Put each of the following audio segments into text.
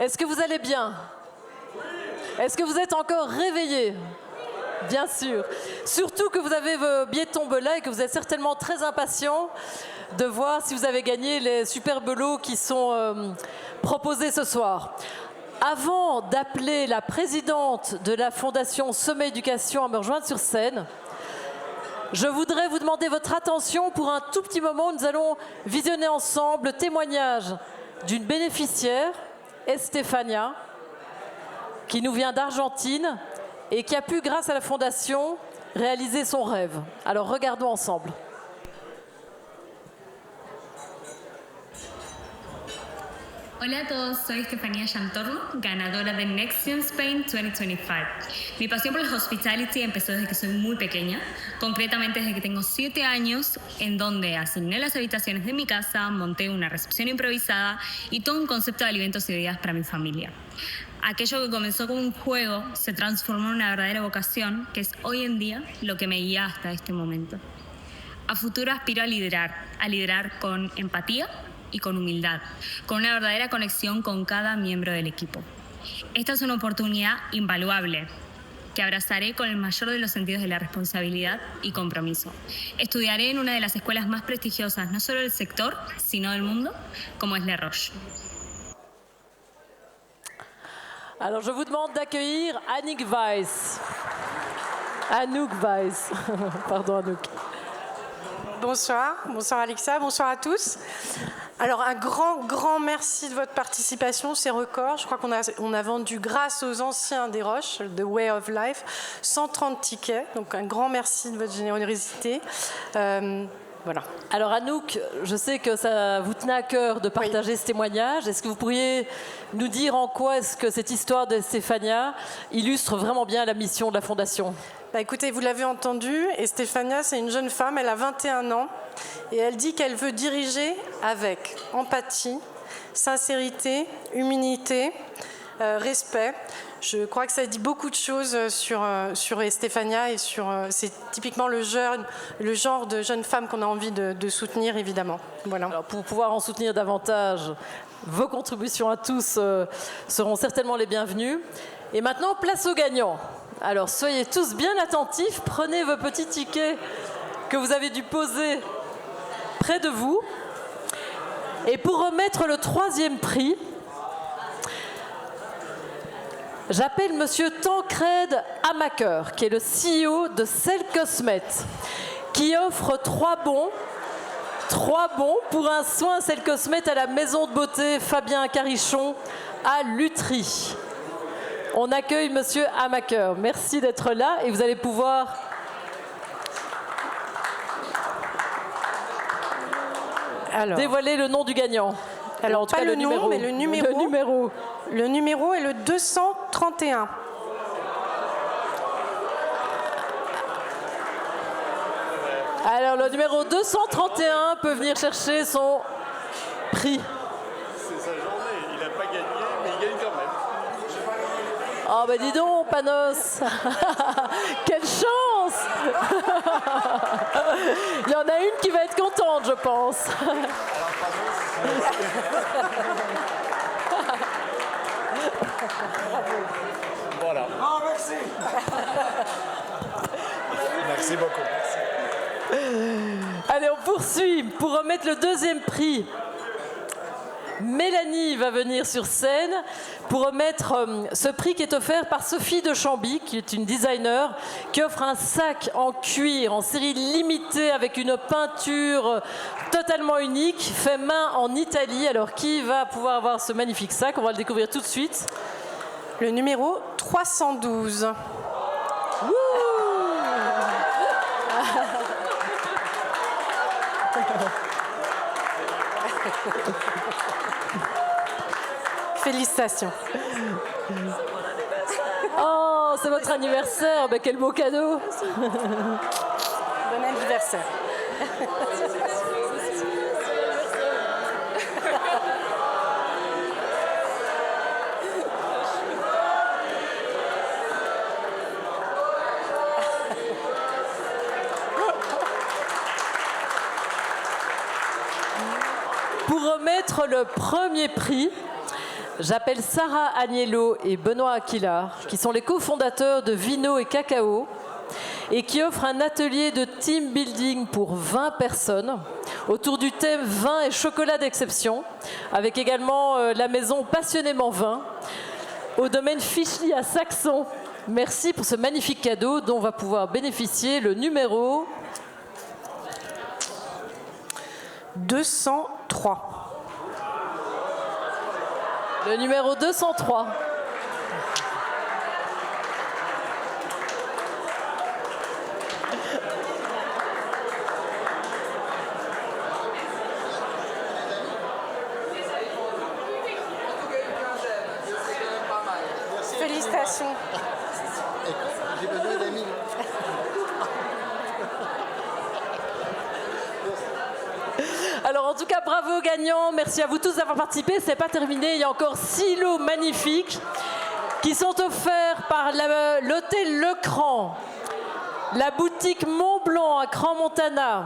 Est-ce que vous allez bien? Est-ce que vous êtes encore réveillés? Bien sûr. Surtout que vous avez vos billets de tombola et que vous êtes certainement très impatients de voir si vous avez gagné les superbes lots qui sont proposés ce soir. Avant d'appeler la présidente de la Fondation Sommet Éducation à me rejoindre sur scène, je voudrais vous demander votre attention pour un tout petit moment. Nous allons visionner ensemble le témoignage d'une bénéficiaire, Estefania, qui nous vient d'Argentine et qui a pu, grâce à la Fondation, réaliser son rêve. Alors regardons ensemble. Hola a todos, soy Estefanía Chantorro, ganadora de Nexium Spain 2025. Mi pasión por el hospitality empezó desde que soy muy pequeña, concretamente desde que tengo 7 años, en donde asigné las habitaciones de mi casa, monté una recepción improvisada y todo un concepto de alimentos y bebidas para mi familia. Aquello que comenzó como un juego se transformó en una verdadera vocación, que es hoy en día lo que me guía hasta este momento. A futuro aspiro a liderar con empatía y con humildad, con una verdadera conexión con cada miembro del equipo. Esta es una oportunidad invaluable que abrazaré con el mayor de los sentidos de la responsabilidad y compromiso. Estudiaré en una de las escuelas más prestigiosas, no solo del sector, sino del mundo, como es La Roche. Alors je vous demande d'accueillir Anouk Weiss. Anouk Weiss. Pardon Anouk. Bonsoir Alexa, bonsoir à tous. Alors un grand merci de votre participation, c'est record. Je crois qu'on a vendu, grâce aux anciens des Roches, The Way of Life, 130 tickets. Donc un grand merci de votre générosité. Voilà. Alors Anouk, je sais que ça vous tenait à cœur de partager ce témoignage. Est-ce que vous pourriez nous dire en quoi est-ce que cette histoire de Estefania illustre vraiment bien la mission de la Fondation ? Écoutez, vous l'avez entendu, Estefania, c'est une jeune femme, elle a 21 ans et elle dit qu'elle veut diriger avec empathie, sincérité, humilité, respect. Je crois que ça dit beaucoup de choses sur Estefania et c'est typiquement le genre de jeune femme qu'on a envie de soutenir, évidemment. Voilà. Alors pour pouvoir en soutenir davantage, vos contributions à tous seront certainement les bienvenues. Et maintenant, place aux gagnants. Alors soyez tous bien attentifs, prenez vos petits tickets que vous avez dû poser près de vous. Et pour remettre le 3e prix, j'appelle Monsieur Tancred Amaker, qui est le CEO de Cell Cosmet, qui offre 3 bons pour un soin Cell Cosmet à la maison de beauté Fabien Carichon à Lutry. On accueille Monsieur Amaker. Merci d'être là et vous allez pouvoir dévoiler le nom du gagnant. Alors, pas le nom, mais le numéro. Le numéro est le 231. Alors, le numéro 231 peut venir chercher son prix. C'est sa journée. Il n'a pas gagné, mais il gagne quand même. Oh, ben dis donc, Panos. Quelle chance. Il y en a une qui va être contente, je pense. Voilà. Oh, merci. Merci beaucoup. Allez, on poursuit. Pour remettre le 2e prix, Mélanie va venir sur scène pour remettre ce prix qui est offert par Sophie de Chambly, qui est une designer, qui offre un sac en cuir en série limitée avec une peinture totalement unique, fait main en Italie. Alors, qui va pouvoir avoir ce magnifique sac? On va le découvrir tout de suite. Le numéro 312. Félicitations. Oh, c'est votre anniversaire. Ben, quel beau cadeau. Bon anniversaire. Pour remettre le 1er prix, J'appelle Sarah Agnello et Benoît Aquilard, qui sont les cofondateurs de Vino et Cacao, et qui offrent un atelier de team building pour 20 personnes autour du thème vin et chocolat d'exception, avec également la maison Passionnément Vin, au domaine Fichely à Saxon. Merci pour ce magnifique cadeau dont va pouvoir bénéficier le numéro 203. Le numéro 203. Félicitations. J'ai besoin d'amis. Alors en tout cas, bravo aux gagnants, merci à vous tous d'avoir participé. C'est pas terminé, il y a encore 6 lots magnifiques qui sont offerts par l'hôtel Le Cran, la boutique Montblanc à Crans-Montana,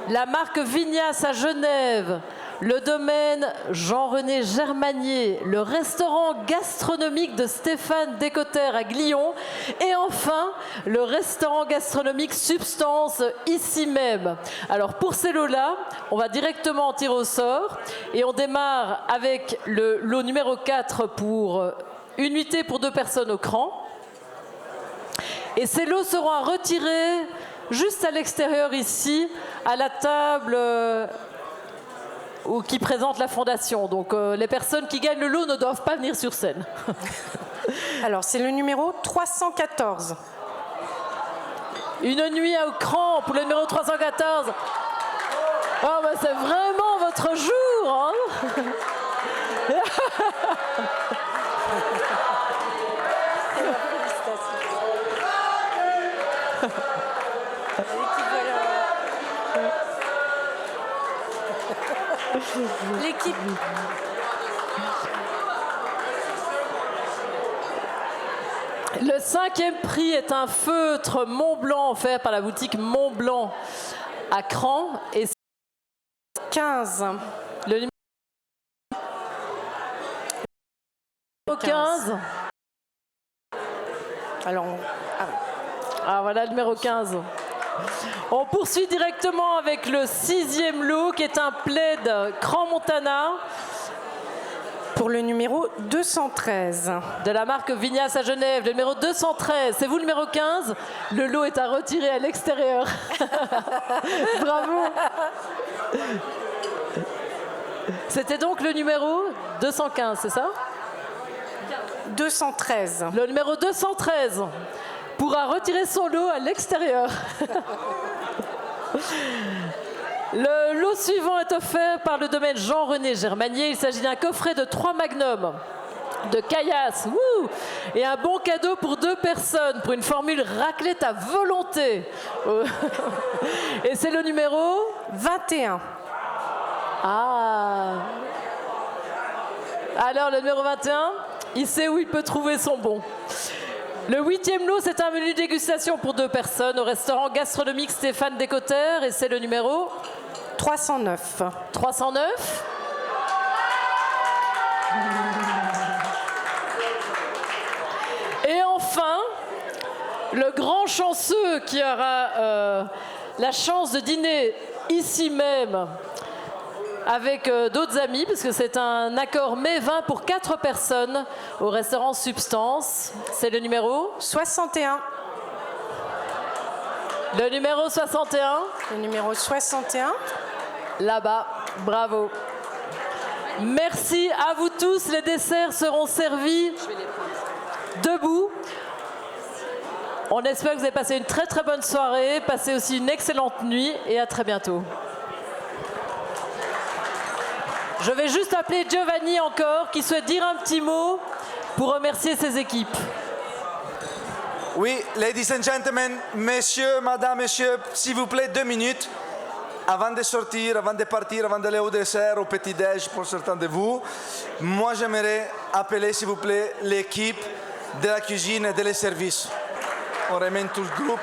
la marque Vignas à Genève, le domaine Jean-René Germanier, le restaurant gastronomique de Stéphane Décotter à Glion et enfin le restaurant gastronomique Substance ici même. Alors pour ces lots-là, on va directement en tirer au sort et on démarre avec le lot numéro 4 pour une nuitée pour 2 personnes au Cran. Et ces lots seront à retirer juste à l'extérieur ici, à la table ou qui présente la fondation. Donc les personnes qui gagnent le lot ne doivent pas venir sur scène. Alors c'est le numéro 314. Une nuit au Cran pour le numéro 314. Oh, bah, c'est vraiment votre jour, hein. L'équipe. Le 5e prix est un feutre Montblanc offert par la boutique Montblanc à Cran et 15. le numéro 15. Alors, Ah voilà le numéro 15. On poursuit directement avec le 6e lot qui est un plaid Crans-Montana pour le numéro 213. de la marque Vignas à Genève. Le numéro 213, c'est vous le numéro 15. Le lot est à retirer à l'extérieur. Bravo. C'était donc le numéro 215, c'est ça? 213. Le numéro 213 pourra retirer son lot à l'extérieur. Le lot suivant est offert par le domaine Jean-René Germanier. Il s'agit d'un coffret de 3 magnums de caillasse et un bon cadeau pour 2 personnes pour une formule raclette à volonté. Et c'est le numéro 21. Ah. Alors le numéro 21, il sait où il peut trouver son bon. Le 8e lot, c'est un menu dégustation pour 2 personnes au restaurant gastronomique Stéphane Décotter et c'est le numéro 309. 309. Et enfin, le grand chanceux qui aura la chance de dîner ici même avec d'autres amis, parce que c'est un accord mets 20 pour 4 personnes au restaurant Substance. C'est le numéro 61. Le numéro 61. Le numéro 61. Là-bas, bravo. Merci à vous tous. Les desserts seront servis debout. On espère que vous avez passé une très très bonne soirée, passez aussi une excellente nuit et à très bientôt. Je vais juste appeler Giovanni encore, qui souhaite dire un petit mot pour remercier ses équipes. Oui, ladies and gentlemen, messieurs, madame, messieurs, s'il vous plaît, 2 minutes. Avant de sortir, avant de partir, avant d'aller au dessert, au petit-déj pour certains de vous, moi j'aimerais appeler, s'il vous plaît, l'équipe de la cuisine et des services. On ramène tout le groupe.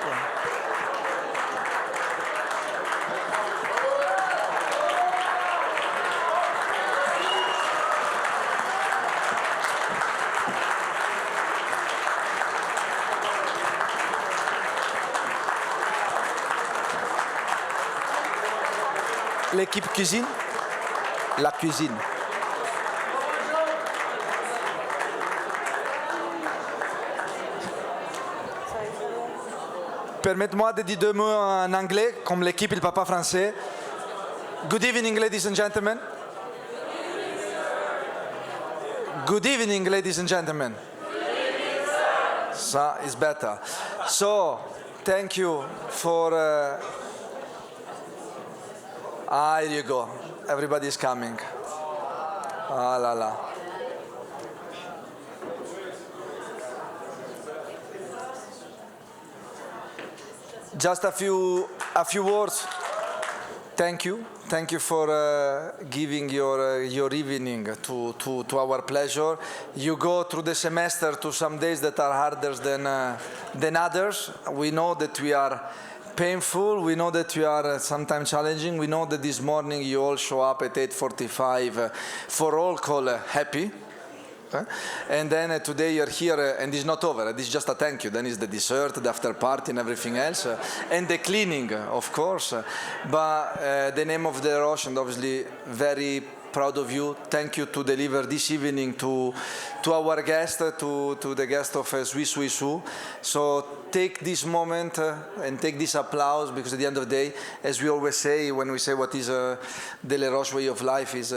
l'équipe cuisine. La cuisine. Permettez-moi de dire 2 mots en anglais, comme l'équipe et le papa français. Good evening, ladies and gentlemen. Good evening, ladies and gentlemen. So it's better. So, thank you for... here you go. Everybody's coming. Ah la la. Just a few words. Thank you for giving your evening to our pleasure. You go through the semester to some days that are harder than others. We know that we are painful. We know that we are sometimes challenging. We know that this morning you all show up at 8:45 for roll call happy. And then today you're here and it's not over. This is just a thank you. Then it's the dessert, the after party and everything else. And the cleaning, of course. But the name of the Roche, and obviously very proud of you. Thank you to deliver this evening to our guest, to the guest of Swiss Swissu. So take this moment and take this applause, because at the end of the day, as we always say, when we say what is the Le Roche way of life, is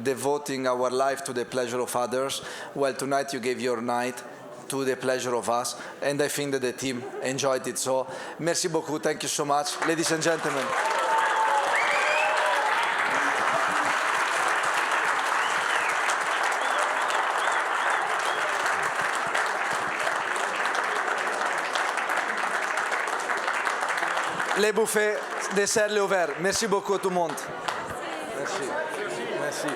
devoting our life to the pleasure of others. Well, tonight you gave your night to the pleasure of us, and I think that the team enjoyed it. So merci beaucoup, thank you so much, ladies and gentlemen. Les buffets, dessert, les ouverts. Merci beaucoup à tout le monde. Merci. Merci.